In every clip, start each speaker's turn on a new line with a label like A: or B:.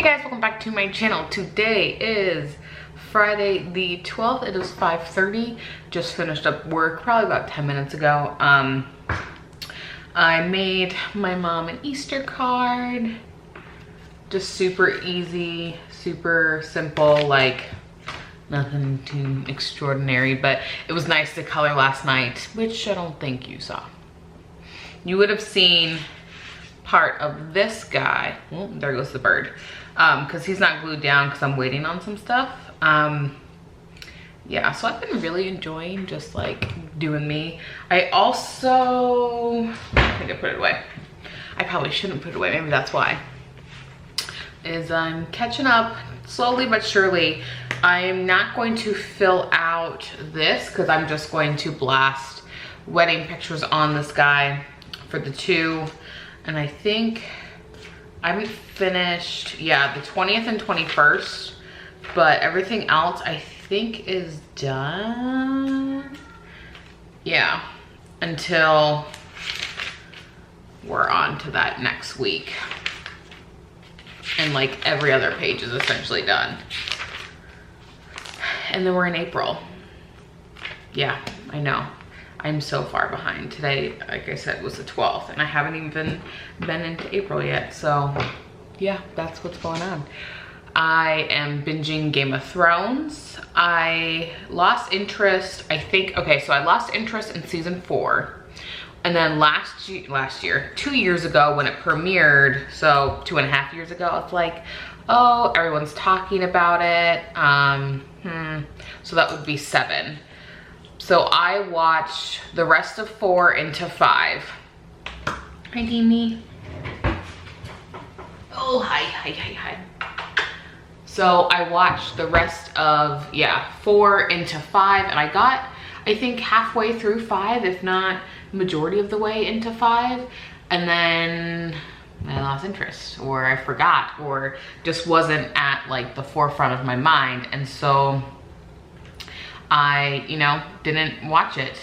A: Hey guys, welcome back to my channel. Today is Friday the 12th. It is 5:30. Just finished up work probably about 10 minutes ago. I made my mom an Easter card. Just super easy, super simple, like nothing too extraordinary, but it was nice to color last night, which I don't think you saw. You would have seen part of this guy. Oh, there goes the bird. Because he's not glued down because I'm waiting on some stuff. Yeah, so I've been really enjoying just like doing me. I also, I think I put it away. I probably shouldn't put it away, maybe that's why. I'm catching up slowly but surely. I am not going to fill out this because I'm just going to blast wedding pictures on this guy for the two. And I think I haven't finished, yeah, the 20th and 21st, but everything else I think is done. Yeah, until we're on to that next week. And like every other page is essentially done. And then we're in April. Yeah, I know. I'm so far behind. Today, like I said, was the 12th and I haven't even been into April yet. So yeah, that's what's going on. I am binging Game of Thrones. I lost interest, I think, okay, so I lost interest in season 4. And then last year, 2 years ago when it premiered, so 2.5 years ago, it's like, oh, everyone's talking about it. So that would be 7. So I watched the rest of 4 into 5. Hi, Demi. Oh, hi. So I watched the rest of, yeah, 4 into 5, and I got, I think, halfway through 5, if not majority of the way into 5, and then I lost interest, or I forgot, or just wasn't at like the forefront of my mind, and so I, you know, didn't watch it.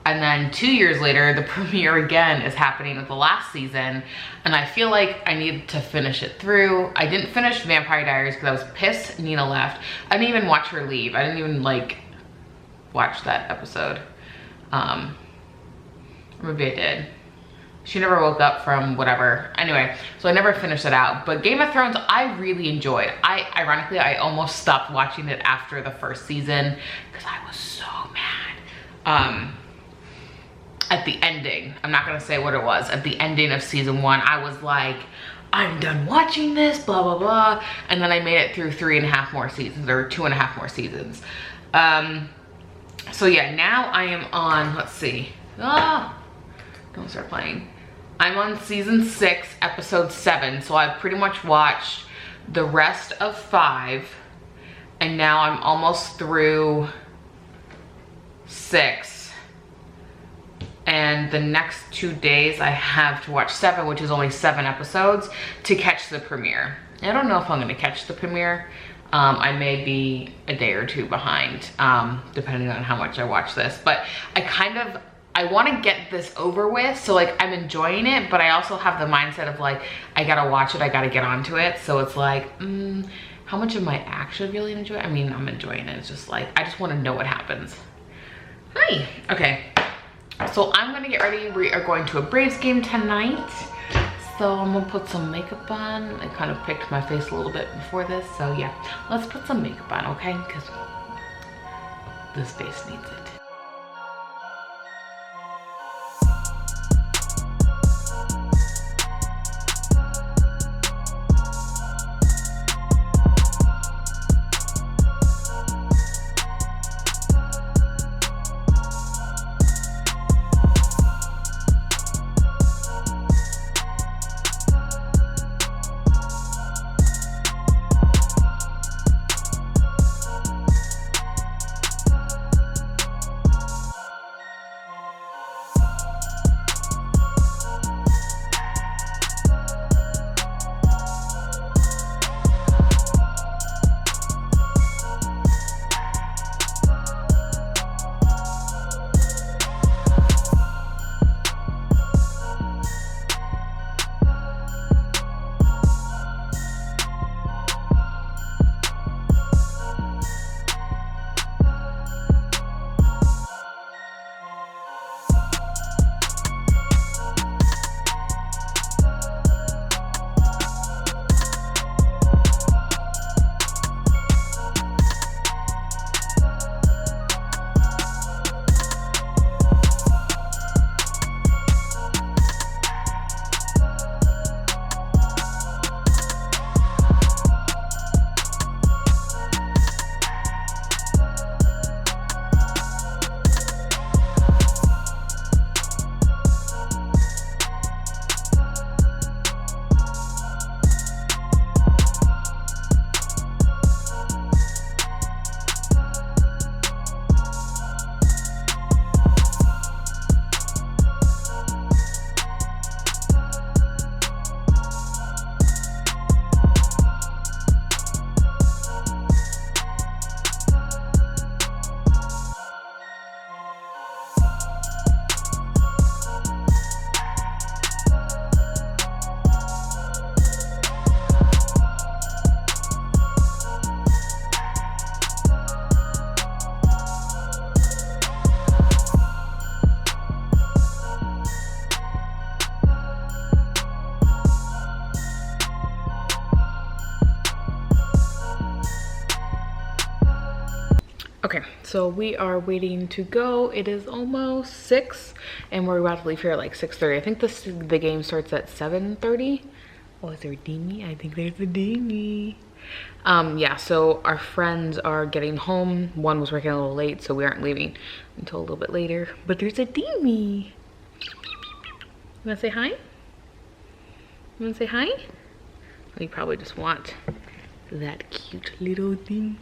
A: And then 2 years later, the premiere again is happening with the last season, and I feel like I need to finish it through. I didn't finish Vampire Diaries because I was pissed Nina left. I didn't even watch her leave. I didn't even like watch that episode. Maybe I did. She never woke up from whatever. Anyway, so I never finished it out. But Game of Thrones, I really enjoyed. Ironically, I almost stopped watching it after the first season because I was so mad. At the ending, I'm not gonna say what it was. At the ending of season 1, I was like, I'm done watching this, blah, blah, blah. And then I made it through 3.5 more seasons, or 2.5 more seasons. So yeah, now I am on, let's see. Don't start playing. I'm on season 6, episode 7. So I've pretty much watched the rest of 5. And now I'm almost through 6. And the next 2 days I have to watch 7, which is only 7 episodes, to catch the premiere. I don't know if I'm gonna catch the premiere. I may be a day or 2 behind, depending on how much I watch this. But I wanna get this over with, so like I'm enjoying it, but I also have the mindset of like, I gotta watch it, I gotta get onto it. So it's like, how much am I actually really enjoying? I mean, I'm enjoying it. It's just like, I just wanna know what happens. Hi, okay. So I'm gonna get ready. We are going to a Braves game tonight. So I'm gonna put some makeup on. I kind of picked my face a little bit before this. So yeah, let's put some makeup on, okay? Because this face needs it. Okay, so we are waiting to go. It is almost 6 and we're about to leave here at like 6:30. I think the game starts at 7:30. Oh, is there a dinghy? I think there's a dinghy. Yeah, so our friends are getting home. One was working a little late, so we aren't leaving until a little bit later. But there's a dinghy. You wanna say hi? You wanna say hi? You probably just want that cute little thing.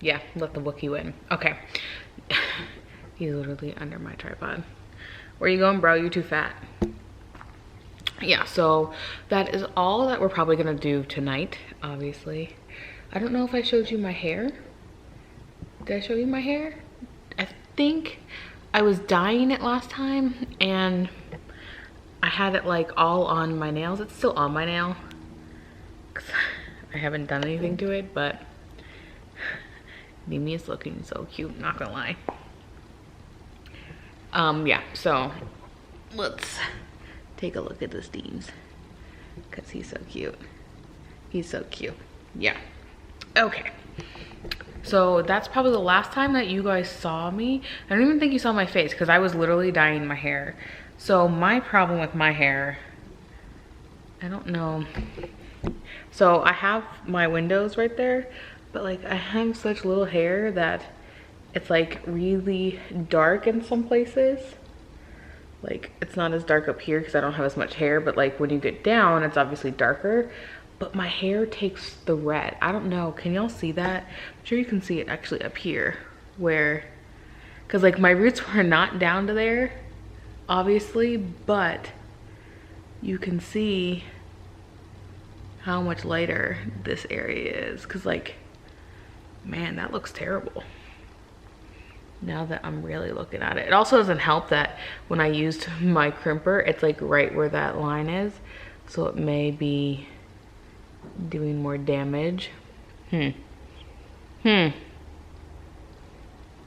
A: Yeah, let the Wookiee win. Okay. He's literally under my tripod. Where you going, bro? You're too fat. Yeah, so that is all that we're probably gonna do tonight, obviously. I don't know if I showed you my hair. Did I show you my hair? I think I was dyeing it last time and I had it like all on my nails. It's still on my nail. 'Cause I haven't done anything to it, but Mimi is looking so cute, not gonna lie. Yeah, so let's take a look at the Steams because he's so cute. He's so cute. Yeah. Okay. So that's probably the last time that you guys saw me. I don't even think you saw my face because I was literally dyeing my hair. So my problem with my hair, I don't know. So I have my windows right there, but like I have such little hair that it's like really dark in some places. Like it's not as dark up here because I don't have as much hair, but like when you get down, it's obviously darker. But my hair takes the red. I don't know, can y'all see that? I'm sure you can see it actually up here where, cause like my roots were not down to there, obviously, but you can see how much lighter this area is. Cause like, man, that looks terrible. Now that I'm really looking at it. It also doesn't help that when I used my crimper, it's like right where that line is. So it may be doing more damage. I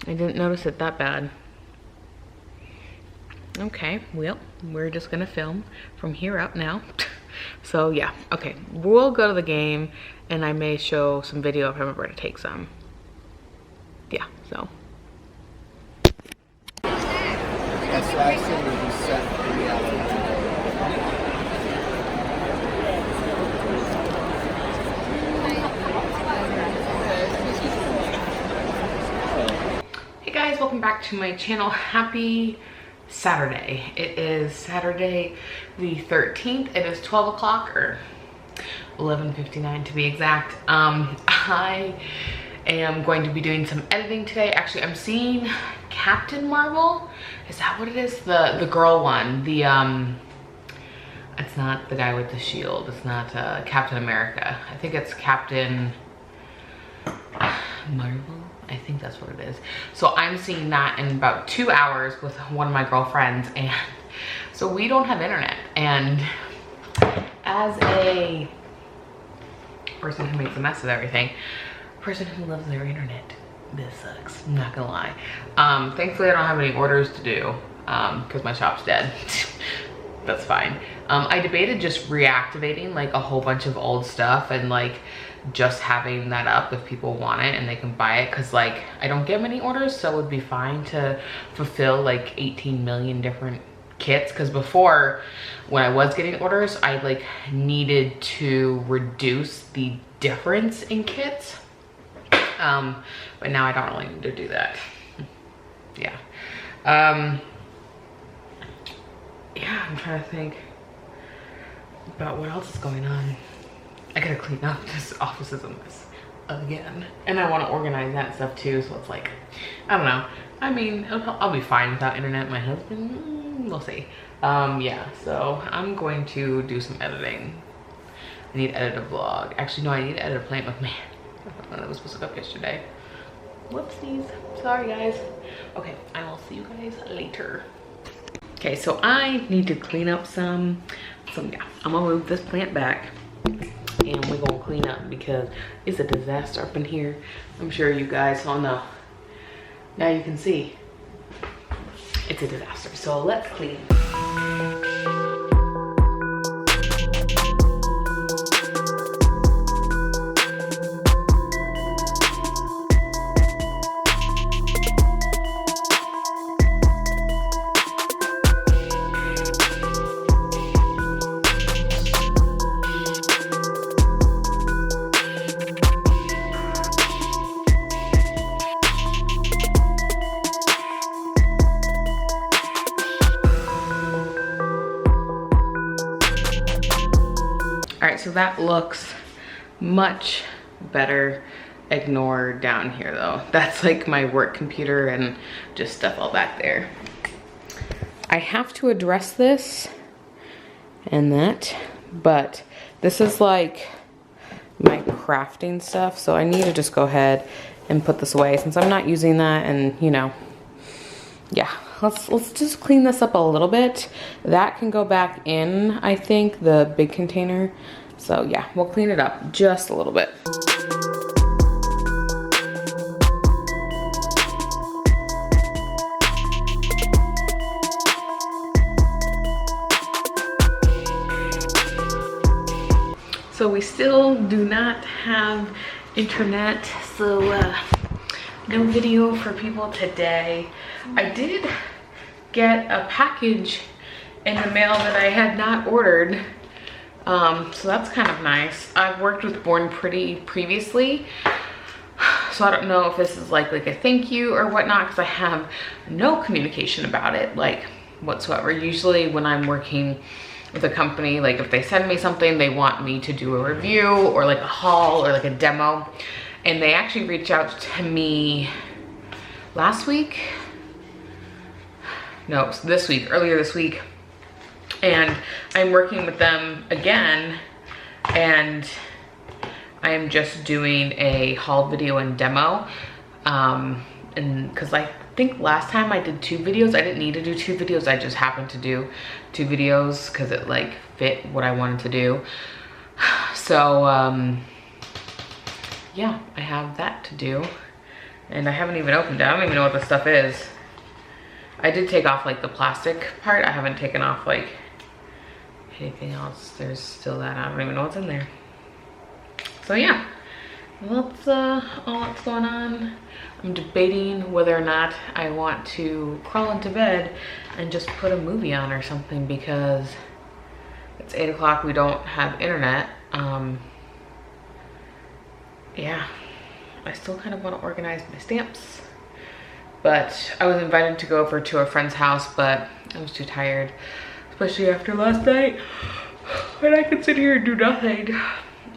A: didn't notice it that bad. Okay, well, we're just gonna film from here up now. So yeah, okay, we'll go to the game and I may show some video if I remember to take some. Yeah, so.
B: That's what I said when you set the reality.
A: Hey guys, welcome back to my channel. Happy Saturday. It is Saturday the 13th. It is 12 o'clock or 11:59 to be exact. I am going to be doing some editing today. Actually, I'm seeing Captain Marvel. Is that what it is? The girl one. The it's not the guy with the shield. It's not Captain America. I think it's Captain Marvel. I think that's what it is. So I'm seeing that in about 2 hours with one of my girlfriends, and so we don't have internet. And as a person who makes a mess of everything, person who loves their internet, this sucks, I'm not gonna lie. Thankfully I don't have any orders to do because my shop's dead. That's fine. I debated just reactivating like a whole bunch of old stuff and like just having that up if people want it and they can buy it, because like I don't get many orders, so it would be fine to fulfill like 18 million different kits. Because before, when I was getting orders, I like needed to reduce the difference in kits, but now I don't really need to do that. Yeah. Yeah, I'm trying to think about what else is going on. I gotta clean up. This office is a mess again, and I want to organize that stuff too. So it's like, I don't know. I mean, I'll be fine without internet. My husband, we'll see. Yeah. So I'm going to do some editing. I need to edit a vlog. Actually, no, I need to edit a plant with me. That was supposed to go up yesterday. Whoopsies. Sorry, guys. Okay, I will see you guys later. Okay, so I need to clean up some. So yeah, I'm gonna move this plant back and we're gonna clean up because it's a disaster up in here. I'm sure you guys all know. Now you can see it's a disaster. So let's clean. right, so that looks much better. Ignore down here though. That's like my work computer and just stuff all back there. I have to address this and that, but this is like my crafting stuff, so I need to just go ahead and put this away since I'm not using that. And you know, yeah, let's just clean this up a little bit. That can go back in, I think, the big container. So yeah, we'll clean it up just a little bit. So we still do not have internet, so no video for people today. I did get a package in the mail that I had not ordered, so that's kind of nice. I've worked with Born Pretty previously, so I don't know if this is like a thank you or whatnot, because I have no communication about it, like whatsoever. Usually when I'm working with a company, like if they send me something, they want me to do a review or like a haul or like a demo. And they actually reached out to me last week. No, it was this week, earlier this week. And I'm working with them again, and I am just doing a haul video and demo. And cause I think last time I did 2 videos. I didn't need to do 2 videos. I just happened to do 2 videos because it like fit what I wanted to do. So yeah, I have that to do, and I haven't even opened it. I don't even know what this stuff is. I did take off like the plastic part. I haven't taken off like anything else. There's still that. I don't even know what's in there. So yeah, that's all that's going on. I'm debating whether or not I want to crawl into bed and just put a movie on or something, because it's 8 o'clock. We don't have internet. Yeah, I still kind of want to organize my stamps, but I was invited to go over to a friend's house, but I was too tired, especially after last night. And I could sit here and do nothing,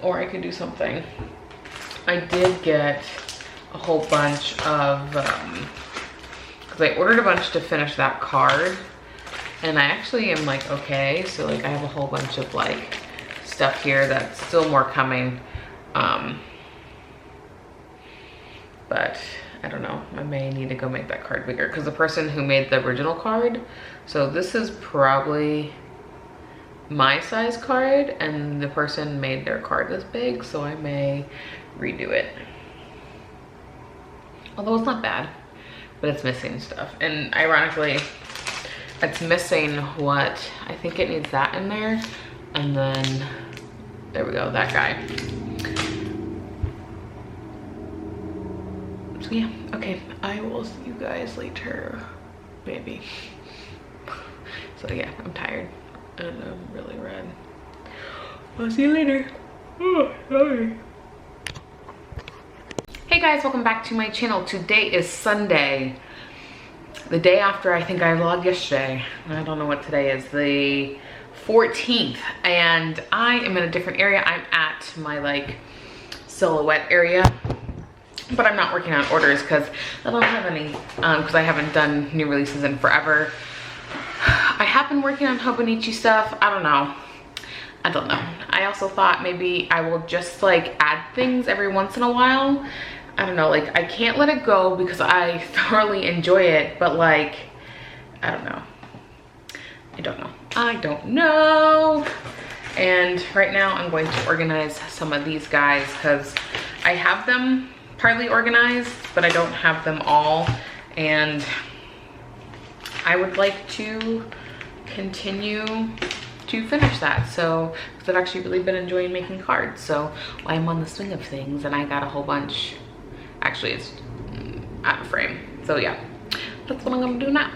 A: or I could do something. I did get a whole bunch of, because I ordered a bunch to finish that card, and I actually am like, okay, so like I have a whole bunch of like stuff here that's still more coming. But I don't know, I may need to go make that card bigger, because the person who made the original card, so this is probably my size card, and the person made their card this big, so I may redo it. Although it's not bad, but it's missing stuff. And ironically, it's missing what, I think it needs that in there. And then, there we go, that guy. So yeah, okay, I will see you guys later, maybe. So yeah, I'm tired and I'm really red. I'll see you later. Oh, sorry. Hey guys, welcome back to my channel. Today is Sunday, the day after I think I vlogged yesterday. I don't know what today is, the 14th, and I am in a different area. I'm at my like silhouette area, but I'm not working on orders because I don't have any, because I haven't done new releases in forever. I have been working on Hobonichi stuff. I don't know. I also thought maybe I will just like add things every once in a while. I don't know, like I can't let it go because I thoroughly enjoy it, but like, I don't know. I don't know. And right now I'm going to organize some of these guys because I have them partly organized, but I don't have them all. And I would like to continue to finish that. So, because I've actually really been enjoying making cards. So I'm on the swing of things, and I got a whole bunch. Actually, it's out of frame. So yeah, that's what I'm gonna do now.